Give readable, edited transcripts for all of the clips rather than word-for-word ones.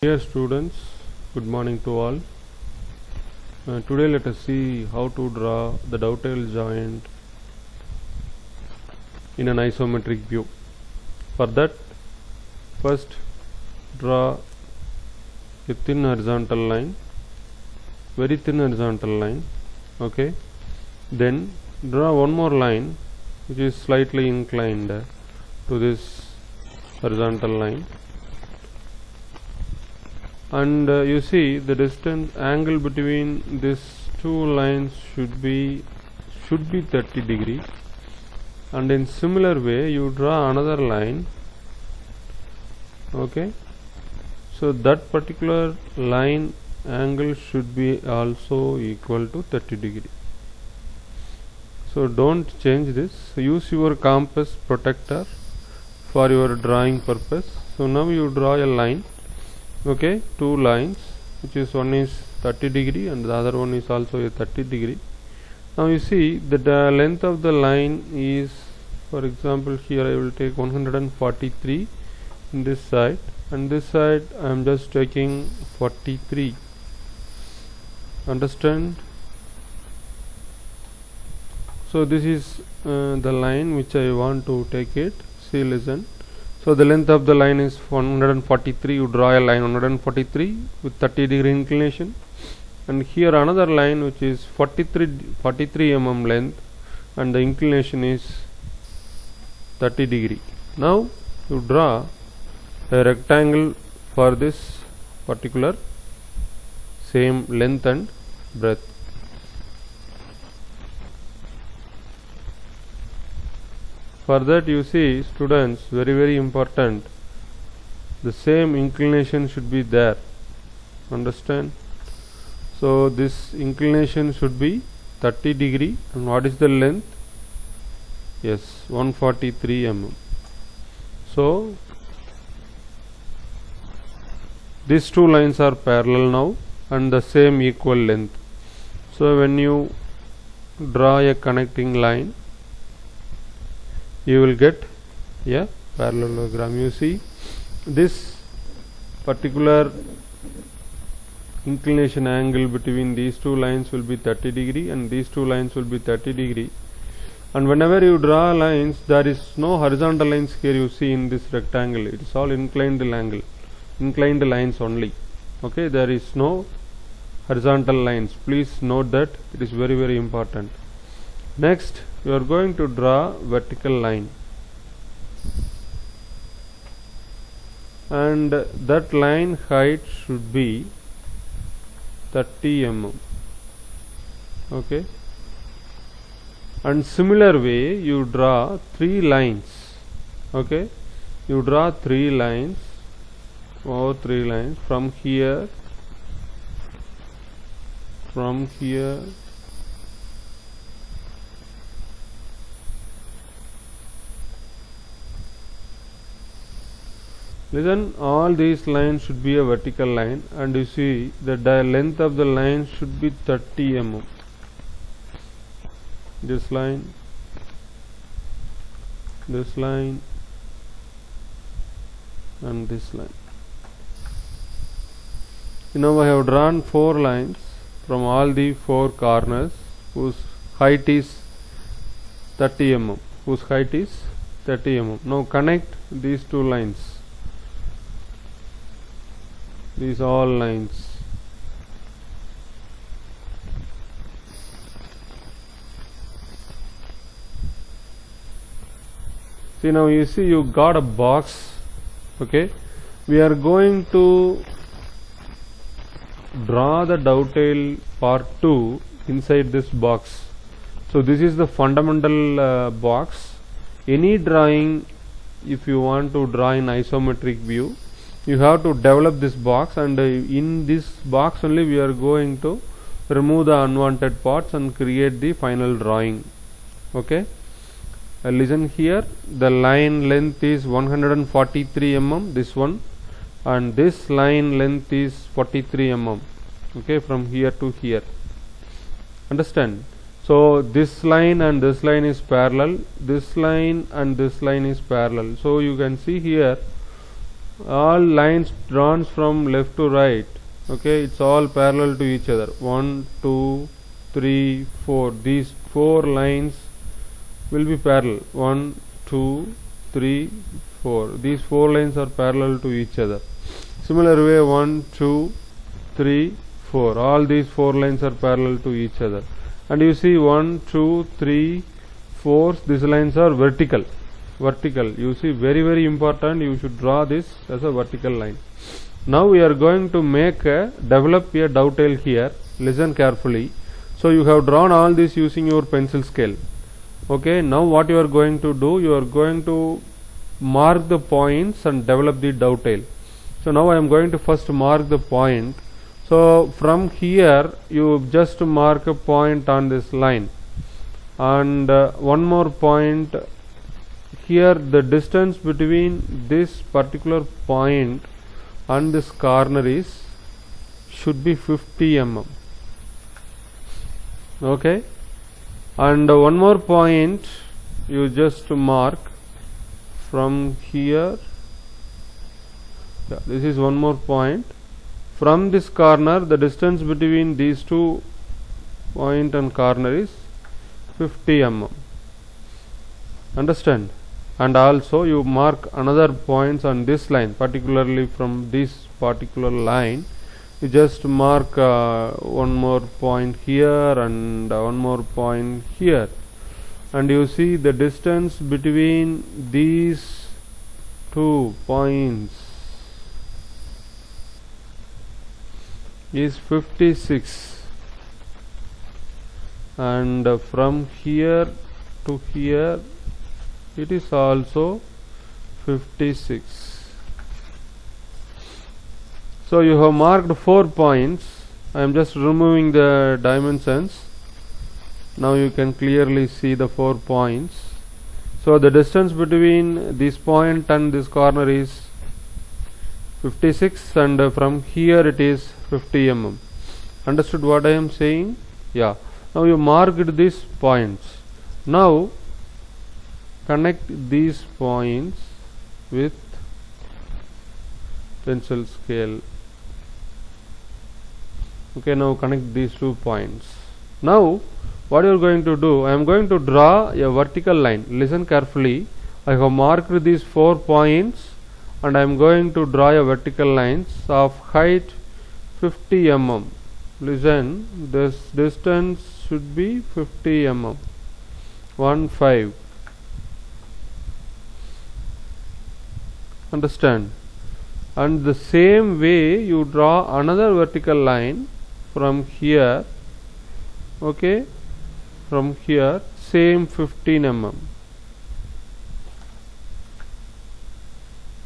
Dear students, good morning to all. Today let us see how to draw the dovetail joint in an isometric view. For that, first draw a thin horizontal line, very thin horizontal line. Okay. Then draw one more line which is slightly inclined to this horizontal line. And you see the distance angle between these two lines should be 30 degree, and in similar way you draw another line. Okay, so that particular line angle should be also equal to 30 degree. So don't change this. Use your compass protector for your drawing purpose. So now you draw a line. Okay, two lines, which is one is 30 degree and the other one is also a 30 degree. Now you see that the length of the line is, for example, here I will take 143 in this side, and this side I am just taking 43. Understand? So this is the line which I want to take it. See, listen. So the length of the line is 143. You draw a line 143 with 30 degree inclination, and here another line which is 43 mm length, and the inclination is 30 degree. Now you draw a rectangle for this particular same length and breadth. For that, you see, students, very important, the same inclination should be there. Understand? So this inclination should be 30 degree, and what is the length? Yes, 143 mm. So these two lines are parallel now and the same equal length. So when you draw a connecting line, you will get a parallelogram. You see, this particular inclination angle between these two lines will be 30 degree, and these two lines will be 30 degree. And whenever you draw lines, there is no horizontal lines here. You see in this rectangle, it is all inclined lines only. Okay, there is no horizontal lines. Please note that, it is very important. Next, you are going to draw vertical line, and that line height should be 30 mm. Okay, and similar way you draw three lines. Okay, you draw three lines from here, listen, all these lines should be a vertical line, and you see that the length of the line should be 30 mm. This line, and this line. Now I have drawn four lines from all the four corners whose height is 30 mm. Now connect these two lines. These all lines. See, now you see you got a box. Okay, we are going to draw the dovetail part 2 inside this box. So this is the fundamental box. Any drawing, if you want to draw in isometric view, you have to develop this box, and in this box only we are going to remove the unwanted parts and create the final drawing. Okay, listen here, the line length is 143 mm, this one, and this line length is 43 mm. Okay, from here to here. Understand? So this line and this line is parallel, this line and this line is parallel. So you can see here all lines drawn from left to right, okay, it's all parallel to each other. 1 2 3 4, these 4 lines will be parallel. 1 2 3 4, these 4 lines are parallel to each other. Similar way, 1 2 3 4, all these 4 lines are parallel to each other. And you see 1 2 3 4, these lines are vertical. You see, very important, you should draw this as a vertical line. Now we are going to develop a dovetail here. Listen carefully. So you have drawn all this using your pencil scale. Okay, now what you are going to do, you are going to mark the points and develop the dovetail. So now I am going to first mark the point. So from here you just mark a point on this line, and one more point here. The distance between this particular point and this corner should be 50 mm. Okay, and one more point you just mark from here. Yeah, this is one more point. From this corner, the distance between these two point and corner is 50 mm. Understand? And also you mark another points on this line, particularly from this particular line. You just mark one more point here and one more point here, and you see the distance between these 2 points is 56, and from here to here it is also 56. So you have marked 4 points. I am just removing the dimensions. Now you can clearly see the 4 points. So the distance between this point and this corner is 56, and from here it is 50 mm. Understood what I am saying? Yeah. Now you marked these points. Now connect these points with pencil scale. Okay, now connect these 2 points. Now what you are going to do, I am going to draw a vertical line. Listen carefully. I have marked these 4 points and I am going to draw a vertical lines of height 50 mm. Listen, this distance should be 50 mm. 1 5. Understand? And the same way you draw another vertical line from here. Okay, from here same 15 mm.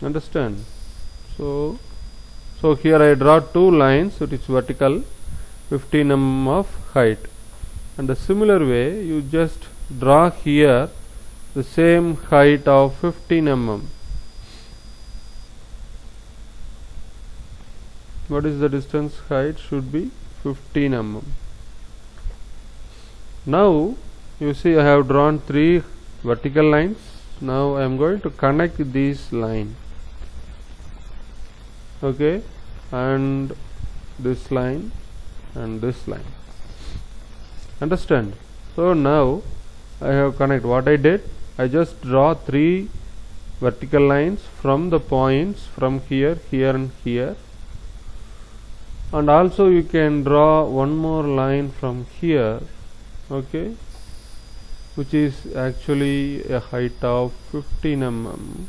Understand? So here I draw 2 lines, it is vertical, 15 mm of height, and a similar way you just draw here the same height of 15 mm. What is the distance? Height should be 15 mm. Now you see I have drawn 3 vertical lines. Now I am going to connect these line. Okay, and this line and this line. Understand? So now I have connect. What I did, I just draw 3 vertical lines from the points from here, here and here, and also you can draw one more line from here. Okay, which is actually a height of 15 mm.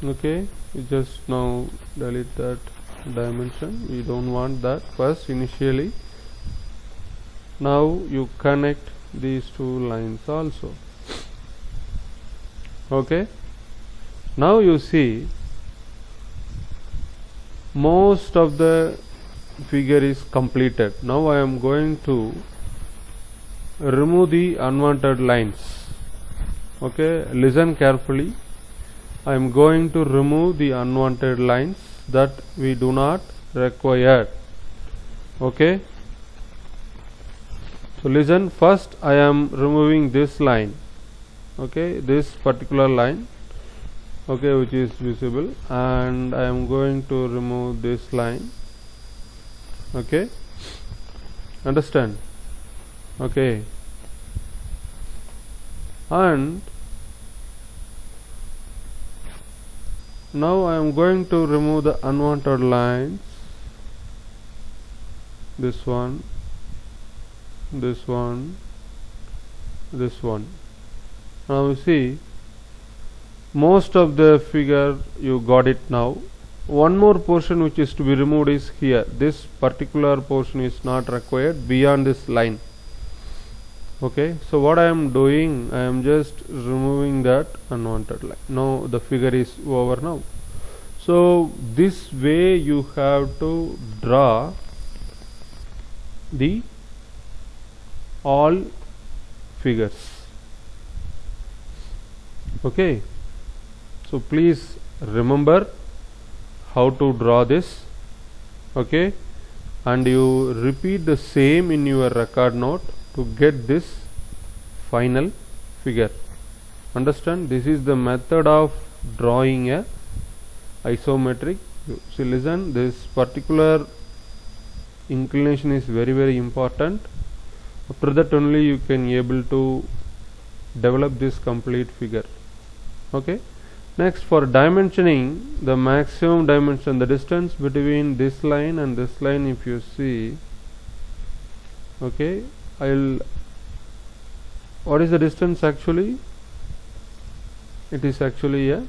Okay, you just now delete that dimension, we don't want that first initially. Now you connect these 2 lines also. Okay, now you see most of the figure is completed. Now I am going to remove the unwanted lines. Okay, listen carefully. I am going to remove the unwanted lines that we do not require. Okay, so listen, first I am removing this line. Okay, this particular line. okay, which is visible, and I am going to remove this line. Okay, understand? Okay, and now I am going to remove the unwanted lines, this one, this one, this one. Now you see, most of the figure you got it now. One more portion which is to be removed is here. This particular portion is not required beyond this line. Okay, so what I am doing, I am just removing that unwanted line. Now the figure is over now. So this way you have to draw the all figures. Okay, so please remember how to draw this. Okay, and you repeat the same in your record note to get this final figure. Understand? This is the method of drawing a isometric. So listen, this particular inclination is very important. After that only you can able to develop this complete figure. Okay, next, for dimensioning, the maximum dimension, the distance between this line and this line, if you see, okay, what is the distance actually? It is actually a